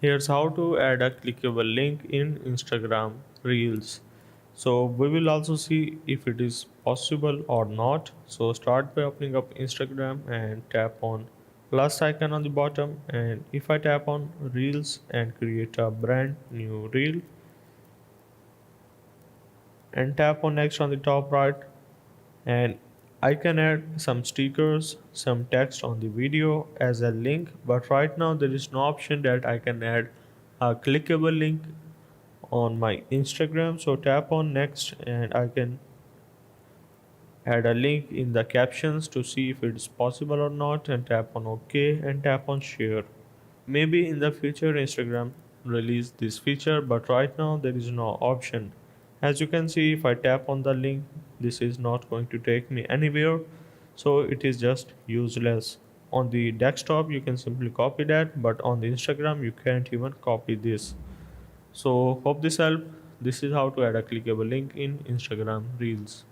Here's how to add a clickable link in Instagram Reels. So we will also see if it is possible or not. So start by opening up Instagram and tap on plus icon on the bottom, and if I tap on Reels and create a brand new reel and tap on next on the top right, and I can add some stickers, some text on the video as a link, but right now there is no option that I can add a clickable link on my Instagram. So tap on next and I can add a link in the captions to see if it's possible or not, and tap on OK and tap on share. Maybe in the future Instagram release this feature, but right now there is no option. As you can see, if I tap on the link, this is not going to take me anywhere, so it is just useless. On the desktop you can simply copy that, but on the Instagram you can't even copy this. So hope this helped. This is how to add a clickable link in Instagram Reels.